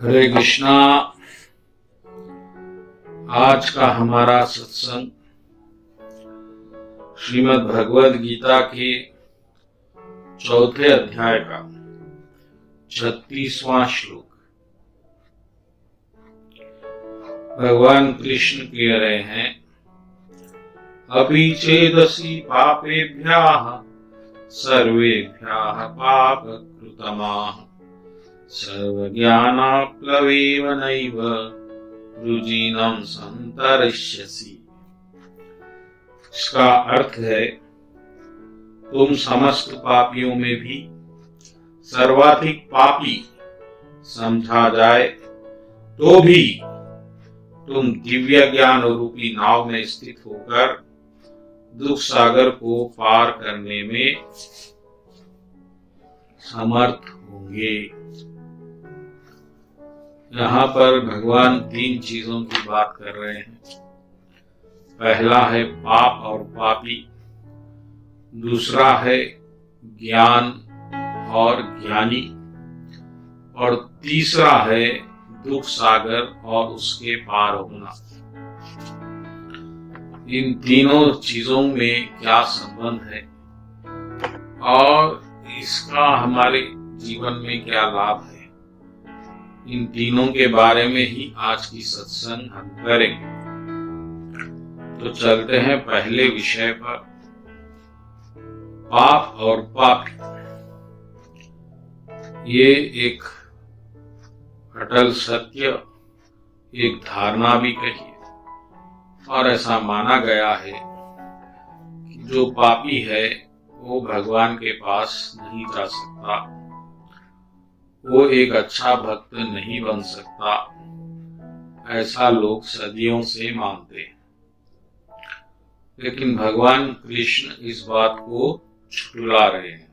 हरे कृष्णा। आज का हमारा सत्संग श्रीमद् भगवद गीता के चौथे अध्याय का 36वां श्लोक। भगवान कृष्ण कह रहे हैं, अपि चेदसि पापेभ्यः सर्वेभ्यः पापकृतमाः सर्वज्ञानाप्लवेव नैव रुजिनं संतरिष्यसि। इसका अर्थ है, तुम समस्त पापियों में भी सर्वाधिक पापी समझा जाए तो भी तुम दिव्य ज्ञान रूपी नाव में स्थित होकर दुख सागर को पार करने में समर्थ होंगे। यहाँ पर भगवान तीन चीजों की बात कर रहे हैं। पहला है पाप और पापी, दूसरा है ज्ञान और ज्ञानी, और तीसरा है दुख सागर और उसके पार होना। इन तीनों चीजों में क्या संबंध है और इसका हमारे जीवन में क्या लाभ है, इन तीनों के बारे में ही आज की सत्संग हम करेंगे। तो चलते हैं पहले विषय पर, पाप और पापी। ये एक अटल सत्य, एक धारणा भी कहिए, और ऐसा माना गया है कि जो पापी है वो भगवान के पास नहीं जा सकता, वो एक अच्छा भक्त नहीं बन सकता, ऐसा लोग सदियों से मानते हैं। लेकिन भगवान कृष्ण इस बात को झुठला रहे हैं,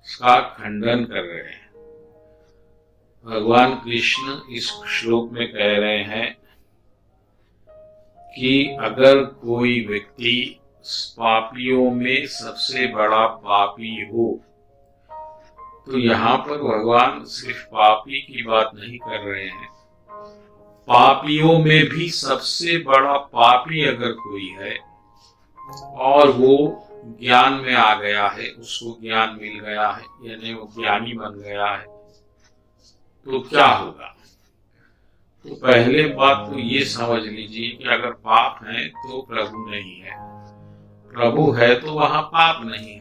इसका खंडन कर रहे हैं। भगवान कृष्ण इस श्लोक में कह रहे हैं कि अगर कोई व्यक्ति पापियों में सबसे बड़ा पापी हो, तो यहाँ पर भगवान सिर्फ पापी की बात नहीं कर रहे हैं, पापियों में भी सबसे बड़ा पापी अगर कोई है और वो ज्ञान में आ गया है, उसको ज्ञान मिल गया है, यानी वो ज्ञानी बन गया है, तो क्या होगा। तो पहले बात तो ये समझ लीजिए कि अगर पाप है तो प्रभु नहीं है, प्रभु है तो वहां पाप नहीं है,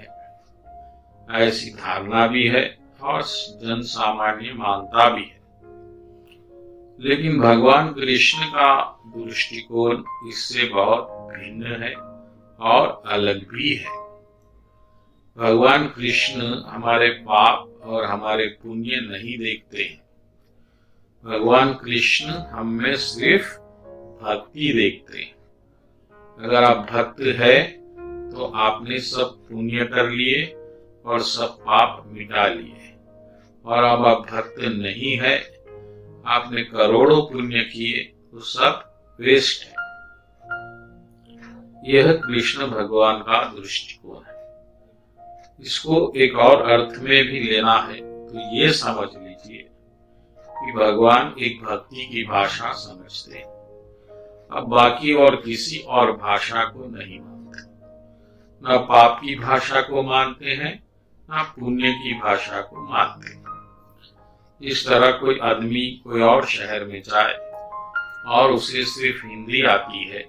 ऐसी धारणा भी है और जन सामान्य मानता भी है। लेकिन भगवान कृष्ण का दृष्टिकोण इससे बहुत भिन्न है और अलग भी है। भगवान कृष्ण हमारे पाप और हमारे पुण्य नहीं देखते हैं। भगवान कृष्ण हम में सिर्फ भक्ति देखते हैं। अगर आप भक्त है तो आपने सब पुण्य कर लिए और सब पाप मिटा लिए, और अब आप भक्त नहीं है, आपने करोड़ों पुण्य किए तो सब वेस्ट है। यह कृष्ण भगवान का दृष्टिकोण है। इसको एक और अर्थ में भी लेना है तो ये समझ लीजिए कि भगवान एक भक्ति की भाषा समझते हैं, अब बाकी और किसी और भाषा को नहीं मानते। न पाप की भाषा को मानते हैं, न पुण्य की भाषा को मानते हैं। इस तरह कोई आदमी कोई और शहर में जाए और उसे सिर्फ हिंदी आती है,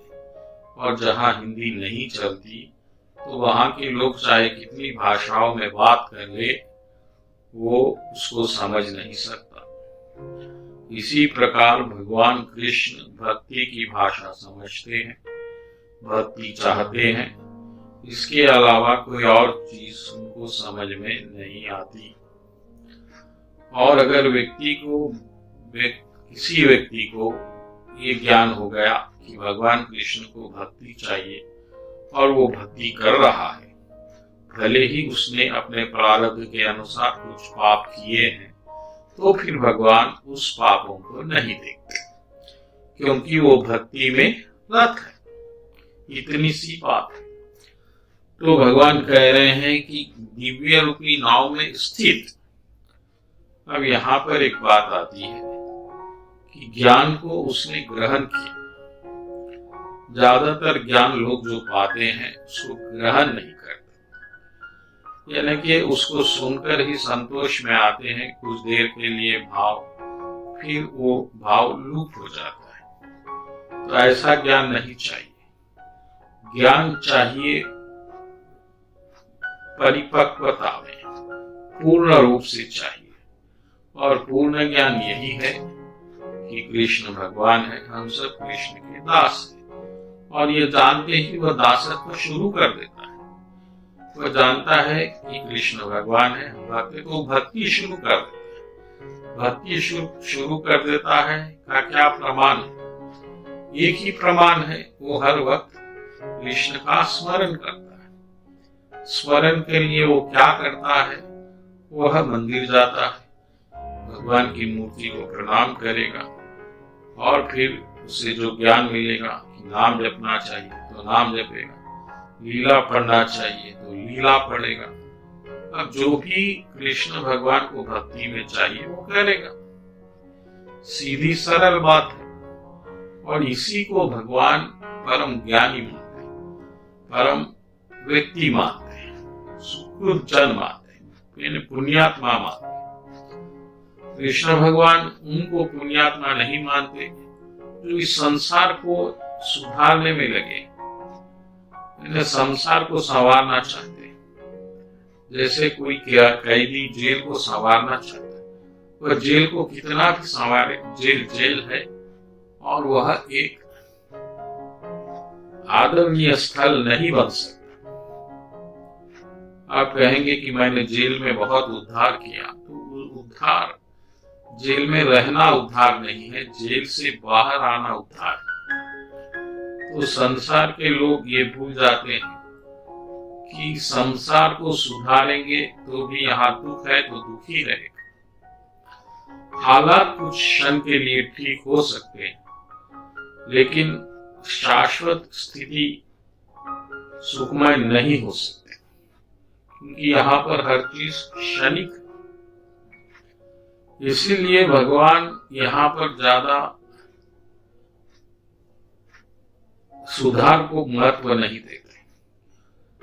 और जहाँ हिंदी नहीं चलती तो वहाँ के लोग चाहे कितनी भाषाओं में बात कर ले, वो उसको समझ नहीं सकता। इसी प्रकार भगवान कृष्ण भक्ति की भाषा समझते हैं, भक्ति चाहते हैं, इसके अलावा कोई और चीज उनको समझ में नहीं आती। और अगर किसी व्यक्ति को ये ज्ञान हो गया कि भगवान कृष्ण को भक्ति चाहिए और वो भक्ति कर रहा है, भले ही उसने अपने प्रारब्ध के अनुसार कुछ पाप किए हैं, तो फिर भगवान उस पापों को नहीं देखते, क्योंकि वो भक्ति में रत है। इतनी सी बात है। तो भगवान कह रहे हैं कि दिव्य रूपी नाव में स्थित अब यहाँ पर एक बात आती है कि ज्ञान को उसने ग्रहण किया। ज्यादातर ज्ञान लोग जो पाते हैं उसको ग्रहण नहीं करते, यानी कि उसको सुनकर ही संतोष में आते हैं, कुछ देर के लिए भाव, फिर वो भाव लुप्त हो जाता है। तो ऐसा ज्ञान नहीं चाहिए। ज्ञान चाहिए परिपक्वता में, पूर्ण रूप से चाहिए। और पूर्ण ज्ञान यही है कि कृष्ण भगवान है, हम सब कृष्ण के दास हैं। और ये जानते ही वह दासत्व शुरू कर देता है। वह जानता है कि कृष्ण भगवान है, भक्ति तो भक्ति शुरू कर देता है। भक्ति शुरू कर देता है का क्या प्रमाण है? एक ही प्रमाण है, वो हर वक्त कृष्ण का स्मरण करता है। स्मरण के लिए वो क्या करता है? वह मंदिर जाता है, भगवान की मूर्ति को प्रणाम करेगा, और फिर उसे जो ज्ञान मिलेगा कि नाम जपना चाहिए तो नाम जपेगा, लीला पढ़ना चाहिए तो लीला पढ़ेगा। अब जो भी कृष्ण भगवान को भक्ति में चाहिए वो करेगा। सीधी सरल बात है। और इसी को भगवान परम ज्ञानी मानते हैं, परम व्यक्ति मानते हैं, सुकृत जन मानते हैं, पुण्यात्मा मानते हैं। कृष्ण भगवान उनको पुण्यात्मा नहीं मानते जो इस संसार को सुधारने में लगे, संसार को संवारना चाहते। जैसे कोई कैदी जेल को संवारना चाहता है, वह जेल को कितना भी संवारे, जेल जेल है और वह एक आदरणीय स्थल नहीं बन सकता। आप कहेंगे कि मैंने जेल में बहुत उद्धार किया, तो उद्धार जेल में रहना उद्धार नहीं है, जेल से बाहर आना उद्धार है। तो संसार के लोग ये भूल जाते हैं कि संसार को सुधारेंगे तो भी यहाँ दुख है तो दुखी रहेगा। हालात कुछ क्षण के लिए ठीक हो सकते हैं, लेकिन शाश्वत स्थिति सुखमय नहीं हो सकती, क्योंकि यहाँ पर हर चीज क्षणिक। इसीलिए भगवान यहाँ पर ज्यादा सुधार को महत्व नहीं देते।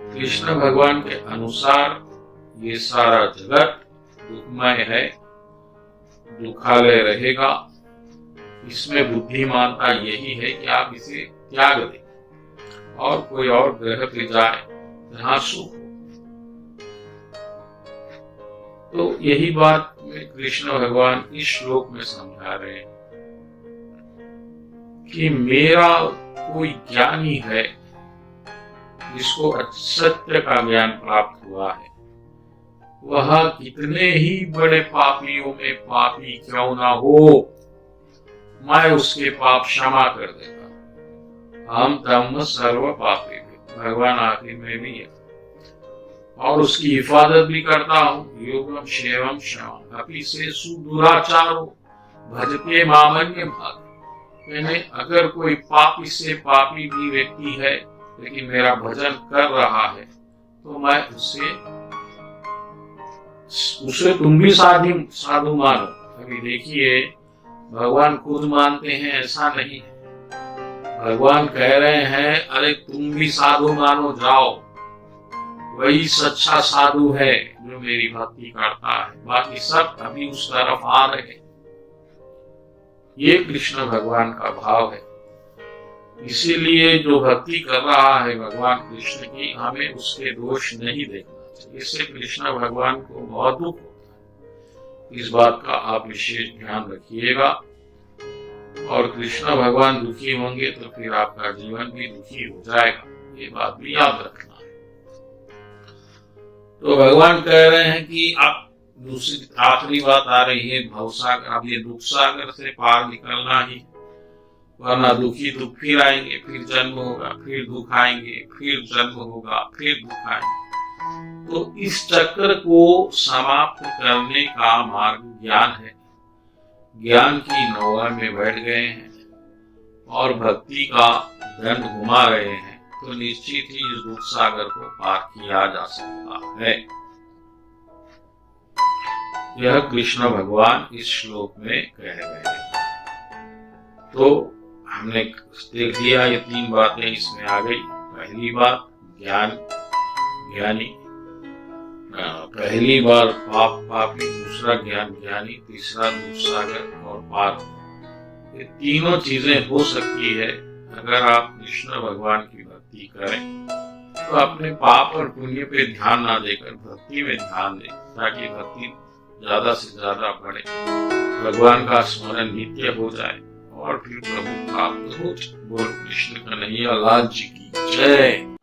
कृष्ण भगवान के अनुसार ये सारा जगत दुखमय है, दुखालय रहेगा। इसमें बुद्धिमानता यही है कि आप इसे त्याग दें और कोई और ग्रह पे जाए जहां सुख हो। तो यही बात कृष्ण भगवान इस श्लोक में समझा रहे हैं कि मेरा कोई ज्ञानी है जिसको सत्य का ज्ञान प्राप्त हुआ है, वह कितने ही बड़े पापियों में पापी क्यों ना हो, मैं उसके पाप क्षमा कर देता। हम तम सर्व पापी, भगवान आखिर में भी है, और उसकी हिफाजत भी करता हूँ। योगम क्षेमम क्षमा अपि से सुदुराचारो भजते मामन्य भाग। मैंने अगर कोई पापी से पापी भी व्यक्ति है लेकिन मेरा भजन कर रहा है तो मैं उसे तुम भी साधु मानो। अभी देखिए, भगवान खुद मानते हैं ऐसा नहीं है। भगवान कह रहे हैं अरे तुम भी साधु मानो, जाओ, वही सच्चा साधु है जो मेरी भक्ति करता है, बाकी सब अभी उस तरफ आ रहे हैं। ये कृष्ण भगवान का भाव है। इसीलिए जो भक्ति कर रहा है भगवान कृष्ण की, हमें उसके दोष नहीं देखना चाहिए। इससे कृष्ण भगवान को बहुत दुख होता है। इस बात का आप विशेष ध्यान रखिएगा। और कृष्ण भगवान दुखी होंगे तो फिर आपका जीवन भी दुखी हो जाएगा, ये बात भी याद रखना है। तो भगवान कह रहे हैं कि अब दूसरी आखिरी बात आ रही है भवसागर। अब ये दुख सागर से पार निकलना ही, वरना दुखी दुख फिर आएंगे, फिर जन्म होगा, फिर दुख आएंगे, फिर जन्म होगा, फिर दुख आएंगे। तो इस चक्र को समाप्त करने का मार्ग ज्ञान है। ज्ञान की नौका में बैठ गए हैं और भक्ति का दंड घुमा रहे हैं, तो निश्चित ही इस दुख सागर को पार किया जा सकता है। यह कृष्ण भगवान इस श्लोक में कह रहे हैं। तो हमने देख लिया, ये 3 बातें इसमें आ गई। पहली बात ज्ञानी, पहली बार पाप पापी, दूसरा ज्ञान ज्ञानी, तीसरा दूधसागर और पार। ये तीनों चीजें हो सकती है अगर आप कृष्ण भगवान की भक्ति करें, तो अपने पाप और पुण्य पे ध्यान ना देकर भक्ति में ध्यान दें, ताकि भक्ति ज्यादा से ज्यादा बढ़े, भगवान का स्मरण नित्य हो जाए और फिर प्रभु प्राप्त हो। बोल कृष्ण कन्हैया लाल जी की जय।